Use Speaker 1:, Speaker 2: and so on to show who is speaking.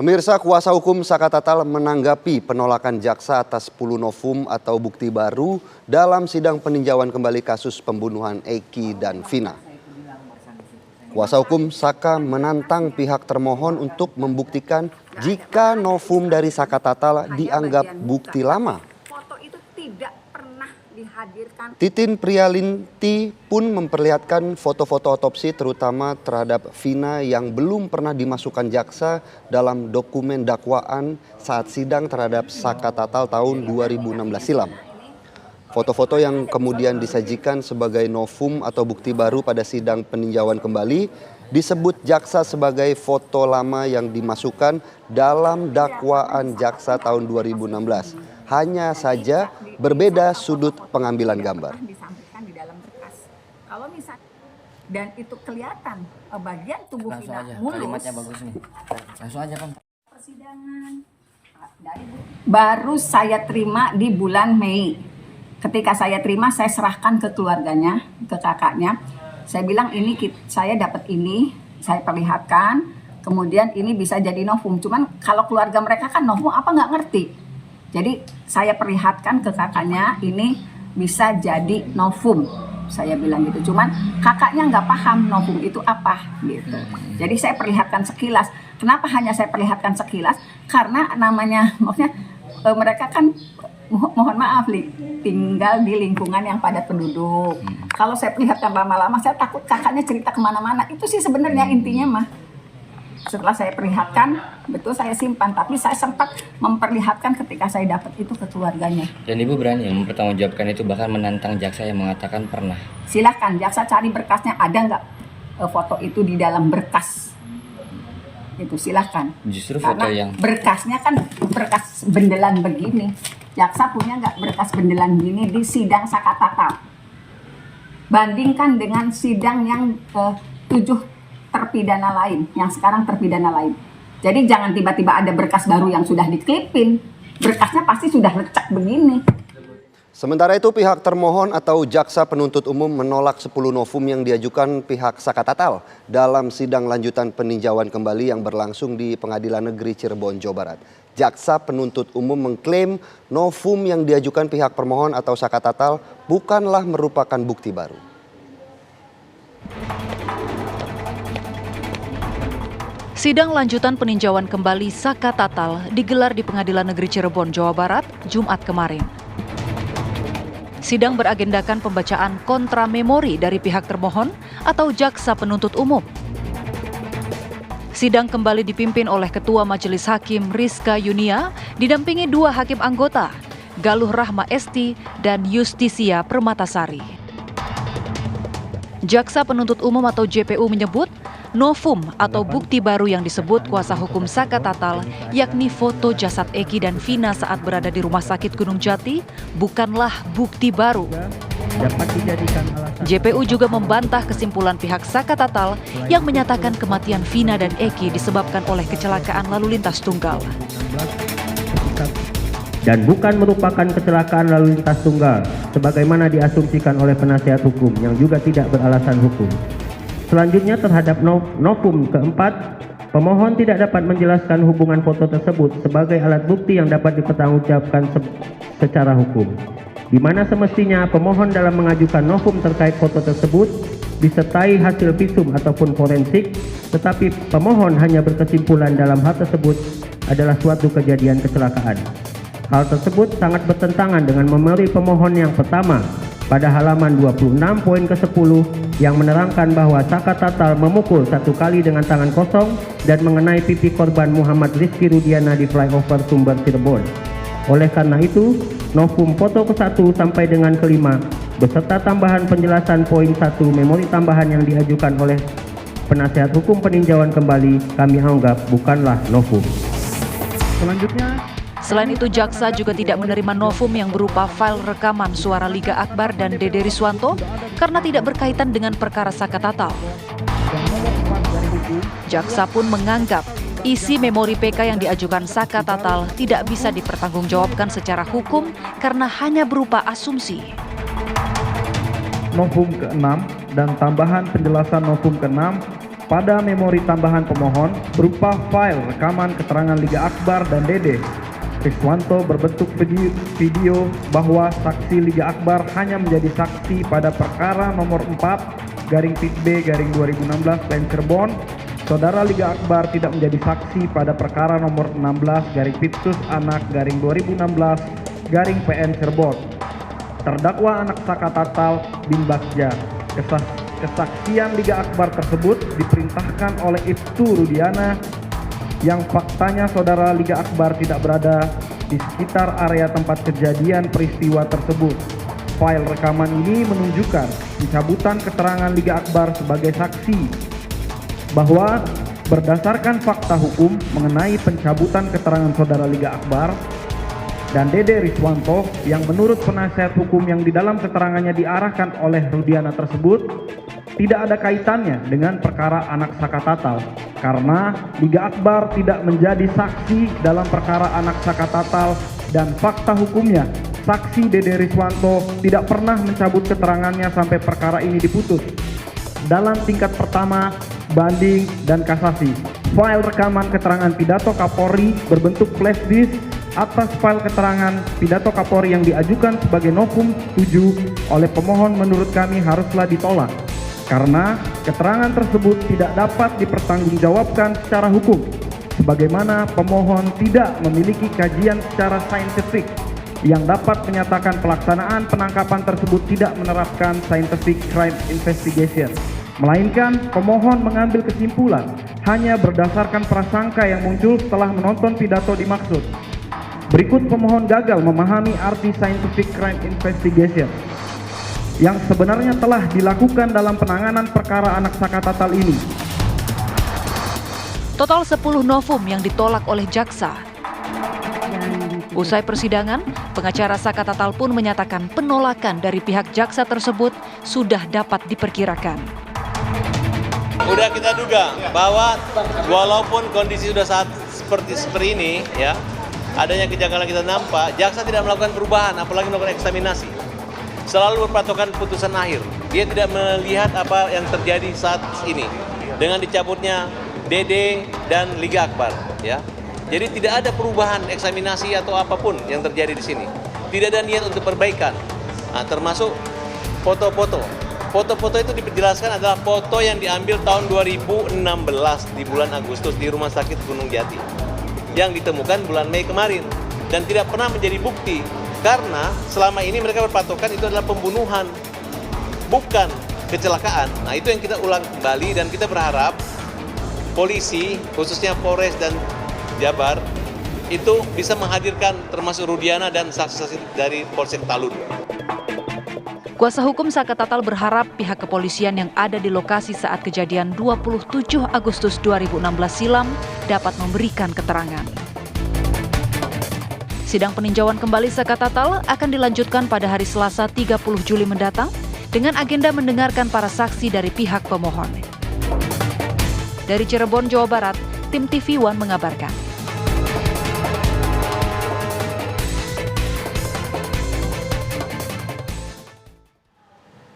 Speaker 1: Pemirsa, kuasa hukum Saka Tatal menanggapi penolakan jaksa atas 10 novum atau bukti baru dalam sidang peninjauan kembali kasus pembunuhan Eki dan Vina. Kuasa hukum Saka menantang pihak termohon untuk membuktikan jika novum dari Saka Tatal dianggap bukti lama.
Speaker 2: Foto itu tidak pernah dihadirkan.
Speaker 1: Titin Prialinti pun memperlihatkan foto-foto otopsi terutama terhadap Vina yang belum pernah dimasukkan jaksa dalam dokumen dakwaan saat sidang terhadap Saka Tatal tahun 2016 silam. Foto-foto yang kemudian disajikan sebagai novum atau bukti baru pada sidang peninjauan kembali disebut jaksa sebagai foto lama yang dimasukkan dalam dakwaan jaksa tahun 2016. Hanya saja berbeda sudut pengambilan gambar.
Speaker 2: Disampaikan di dalam berkas. Kalau misalnya dan itu kelihatan bagian tubuh Vina mulus.
Speaker 3: Kalimatnya bagus nih. Langsung aja kan.
Speaker 2: Persidangan baru saya terima di bulan Mei. Ketika saya terima, saya serahkan ke keluarganya, ke kakaknya. Saya bilang ini saya dapat ini, saya perlihatkan. Kemudian ini bisa jadi novum. Cuman kalau keluarga mereka kan novum apa nggak ngerti. Jadi saya perlihatkan ke kakaknya ini bisa jadi novum. Saya bilang gitu. Cuman kakaknya nggak paham novum itu apa gitu. Jadi saya perlihatkan sekilas. Kenapa hanya saya perlihatkan sekilas? Karena namanya maksudnya mereka kan mohon maaf tinggal di lingkungan yang padat penduduk. Kalau saya perlihatkan lama-lama saya takut kakaknya cerita kemana-mana. Itu sih sebenarnya intinya mah. Setelah saya perlihatkan, betul saya simpan. Tapi saya sempat memperlihatkan ketika saya dapat itu ke keluarganya.
Speaker 3: Dan Ibu berani mempertanggungjawabkan itu, bahkan menantang jaksa yang mengatakan pernah.
Speaker 2: Silahkan jaksa cari berkasnya, ada nggak foto itu di dalam berkas. Itu silahkan.
Speaker 3: Justru foto
Speaker 2: karena
Speaker 3: yang
Speaker 2: berkasnya kan berkas bendelan begini. Jaksa punya nggak berkas bendelan gini di sidang Saka Tatal? Bandingkan dengan sidang yang 7 terpidana lain, yang sekarang terpidana lain. Jadi jangan tiba-tiba ada berkas baru yang sudah diklipin. Berkasnya pasti sudah lecek begini.
Speaker 1: Sementara itu pihak termohon atau jaksa penuntut umum menolak 10 novum yang diajukan pihak Saka Tatal dalam sidang lanjutan peninjauan kembali yang berlangsung di Pengadilan Negeri Cirebon, Jawa Barat. Jaksa penuntut umum mengklaim novum yang diajukan pihak permohon atau Saka Tatal bukanlah merupakan bukti baru.
Speaker 4: Sidang lanjutan peninjauan kembali Saka Tatal digelar di Pengadilan Negeri Cirebon, Jawa Barat, Jumat kemarin. Sidang beragendakan pembacaan kontra memori dari pihak termohon atau jaksa penuntut umum. Sidang kembali dipimpin oleh Ketua Majelis Hakim Rizka Yunia, didampingi 2 hakim anggota, Galuh Rahma Esti dan Justisia Permatasari. Jaksa penuntut umum atau JPU menyebut novum atau bukti baru yang disebut kuasa hukum Saka Tatal, yakni foto jasad Eki dan Vina saat berada di Rumah Sakit Gunung Jati, bukanlah bukti baru. JPU juga membantah kesimpulan pihak Saka Tatal yang menyatakan kematian Vina dan Eki disebabkan oleh kecelakaan lalu lintas tunggal.
Speaker 5: Dan bukan merupakan kecelakaan lalu lintas tunggal, sebagaimana diasumsikan oleh penasihat hukum yang juga tidak beralasan hukum. Selanjutnya terhadap novum keempat, pemohon tidak dapat menjelaskan hubungan foto tersebut sebagai alat bukti yang dapat dipertanggungjawabkan secara hukum. Di mana semestinya pemohon dalam mengajukan novum terkait foto tersebut disertai hasil visum ataupun forensik, tetapi pemohon hanya berkesimpulan dalam hal tersebut adalah suatu kejadian kecelakaan. Hal tersebut sangat bertentangan dengan memori pemohon yang pertama pada halaman 26 poin ke-10 yang menerangkan bahwa Saka Tatal memukul 1 kali dengan tangan kosong dan mengenai pipi korban Muhammad Rizky Rudiana di flyover Sumber Cirebon. Oleh karena itu, novum foto ke-1 sampai dengan ke-5 beserta tambahan penjelasan poin 1 memori tambahan yang diajukan oleh penasihat hukum peninjauan kembali kami anggap bukanlah novum.
Speaker 4: Selain itu, jaksa juga tidak menerima novum yang berupa file rekaman suara Liga Akbar dan Dede Riswanto karena tidak berkaitan dengan perkara Saka Tatal. Jaksa pun menganggap isi memori PK yang diajukan Saka Tatal tidak bisa dipertanggungjawabkan secara hukum karena hanya berupa asumsi.
Speaker 6: Novum ke-6 dan tambahan penjelasan novum ke-6
Speaker 5: pada memori tambahan pemohon berupa file rekaman keterangan Liga Akbar dan Dede Riswanto berbentuk video bahwa saksi Liga Akbar hanya menjadi saksi pada perkara nomor 4/PIT-B/2016 PN Cirebon. Saudara Liga Akbar tidak menjadi saksi pada perkara nomor 16/Piptus-Anak/2016 PN Cirebon. Terdakwa anak Saka Tatal bin Bagja. Kesaksian Liga Akbar tersebut diperintahkan oleh Ibtu Rudiana yang faktanya saudara Liga Akbar tidak berada di sekitar area tempat kejadian peristiwa tersebut. File rekaman ini menunjukkan pencabutan keterangan Liga Akbar sebagai saksi bahwa berdasarkan fakta hukum mengenai pencabutan keterangan saudara Liga Akbar dan Dede Riswanto yang menurut penasihat hukum yang di dalam keterangannya diarahkan oleh Rudiana tersebut tidak ada kaitannya dengan perkara anak Saka Tatal karena Liga Akbar tidak menjadi saksi dalam perkara anak Saka Tatal dan fakta hukumnya saksi Dede Riswanto tidak pernah mencabut keterangannya sampai perkara ini diputus. Dalam tingkat pertama, banding, dan kasasi, file rekaman keterangan pidato Kapolri berbentuk flash disk atas file keterangan pidato Kapolri yang diajukan sebagai novum 7 oleh pemohon menurut kami haruslah ditolak karena keterangan tersebut tidak dapat dipertanggungjawabkan secara hukum sebagaimana pemohon tidak memiliki kajian secara saintifik yang dapat menyatakan pelaksanaan penangkapan tersebut tidak menerapkan scientific crime investigation, melainkan pemohon mengambil kesimpulan hanya berdasarkan prasangka yang muncul setelah menonton pidato dimaksud. Berikut pemohon gagal memahami arti scientific crime investigation yang sebenarnya telah dilakukan dalam penanganan perkara anak Saka Tatal ini.
Speaker 4: Total 10 novum yang ditolak oleh jaksa. Usai persidangan, pengacara Saka Tatal pun menyatakan penolakan dari pihak jaksa tersebut sudah dapat diperkirakan.
Speaker 6: Udah kita duga bahwa walaupun kondisi sudah seperti ini ya, adanya kejanggalan kita nampak, jaksa tidak melakukan perubahan apalagi melakukan eksaminasi. Selalu berpatokan putusan akhir. Dia tidak melihat apa yang terjadi saat ini dengan dicabutnya Dede dan Liga Akbar ya. Jadi tidak ada perubahan eksaminasi atau apapun yang terjadi di sini. Tidak ada niat untuk perbaikan. Nah, termasuk foto-foto. Foto-foto itu dijelaskan adalah foto yang diambil tahun 2016 di bulan Agustus di Rumah Sakit Gunung Jati yang ditemukan bulan Mei kemarin dan tidak pernah menjadi bukti karena selama ini mereka berpatokan itu adalah pembunuhan bukan kecelakaan. Nah, itu yang kita ulang kembali dan kita berharap polisi khususnya Polres dan Jabar itu bisa menghadirkan termasuk Rudiana dan saksi-saksi dari Polsek Talun.
Speaker 4: Kuasa hukum Saka Tatal berharap pihak kepolisian yang ada di lokasi saat kejadian 27 Agustus 2016 silam dapat memberikan keterangan. Sidang peninjauan kembali Saka Tatal akan dilanjutkan pada hari Selasa 30 Juli mendatang dengan agenda mendengarkan para saksi dari pihak pemohon. Dari Cirebon, Jawa Barat, tim TV One mengabarkan.